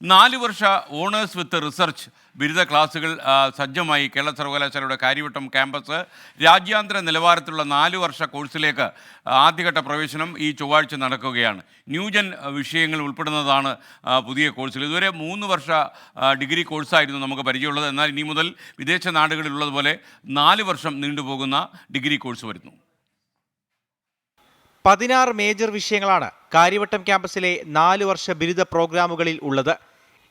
4 Varsha honours with research ബിരുദ ക്ലാസുകൾ സജ്ജമായി. കേരള സർവകലാശാലയുടെ കാര്യവട്ടം ക്യാമ്പസ് രാജ്യാന്തര നിലവാരത്തിലുള്ള 4 വർഷ കോഴ്സിലേക്ക് ആദ്യഘട്ട പ്രവേശനം ഈ ചൊവ്വാഴ്ച നടക്കുകയാണ്. ന്യൂജൻ വിഷയങ്ങൾ ഉൾപ്പെടുന്നതാണ് പുതിയ കോഴ്സുകൾ. ഇതുവരെ 3 വർഷ ഡിഗ്രി കോഴ്സായിരുന്നു നമുക്ക് പരിചയമുള്ളത്. എന്നാൽ ഇനി മുതൽ വിദേശ നാടുകളിലുള്ളതുപോലെ 4 വർഷം നീണ്ടുപോകുന്ന ഡിഗ്രി കോഴ്സ് വരുന്നു. 16 മേജർ വിഷയങ്ങളാണ് കാര്യവട്ടം ക്യാമ്പസിലെ 4 വർഷ ബിരുദ പ്രോഗ്രാമുകളിൽ ഉള്ളത്.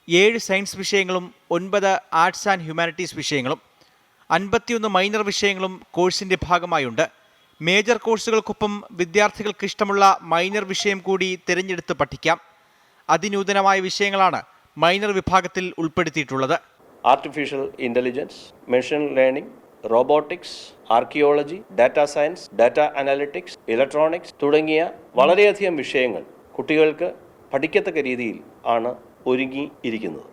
7 സയൻസ് വിഷയങ്ങളും 9 ആർട്സ് ആൻഡ് ഹ്യൂമാനിറ്റീസ് വിഷയങ്ങളും 51 മൈനർ വിഷയങ്ങളും കോഴ്സിന്റെ ഭാഗമായുണ്ട്. മേജർ കോഴ്സുകൾക്കൊപ്പം വിദ്യാർത്ഥികൾക്ക് ഇഷ്ടമുള്ള മൈനർ വിഷയം കൂടി തിരഞ്ഞെടുത്ത് പഠിക്കാം. അതിനൂതനമായ വിഷയങ്ങളാണ് മൈനർ വിഭാഗത്തിൽ ഉൾപ്പെടുത്തിയിട്ടുള്ളത്. Artificial intelligence, machine learning, robotics, archaeology, data science, data analytics, electronics തുടങ്ങിയ വളരെയധികം വിഷയങ്ങൾ കുട്ടികൾക്ക് പഠിക്കത്തക്ക രീതിയിൽ ആണ് ഒരുങ്ങിയിരിക്കുന്നത്.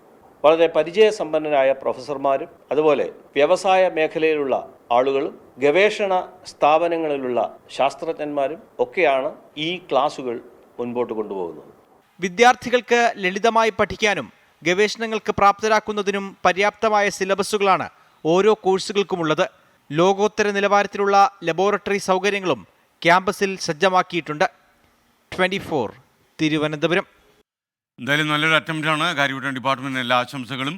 വളരെ പരിചയസമ്പന്നരായ പ്രൊഫസർമാരും അതുപോലെ വ്യവസായ മേഖലയിലുള്ള ആളുകളും ഗവേഷണ സ്ഥാപനങ്ങളിലുള്ള ശാസ്ത്രജ്ഞന്മാരും ഒക്കെയാണ് ഈ ക്ലാസുകൾ മുൻപോട്ട് കൊണ്ടുപോകുന്നത്. വിദ്യാർത്ഥികൾക്ക് ലളിതമായി പഠിക്കാനും ഗവേഷണങ്ങൾക്ക് പ്രാപ്തരാക്കുന്നതിനും പര്യാപ്തമായ സിലബസുകളാണ് ഓരോ കോഴ്സുകൾക്കുമുള്ളത്. ലോകോത്തര നിലവാരത്തിലുള്ള ലബോറട്ടറി സൗകര്യങ്ങളും ക്യാമ്പസിൽ സജ്ജമാക്കിയിട്ടുണ്ട്. 24 തിരുവനന്തപുരം. എന്തായാലും നല്ലൊരു അറ്റംപ്റ്റാണ്. കാര്യവട്ടം ഡിപ്പാർട്ട്മെൻറ്റിന് എല്ലാ ആശംസകളും.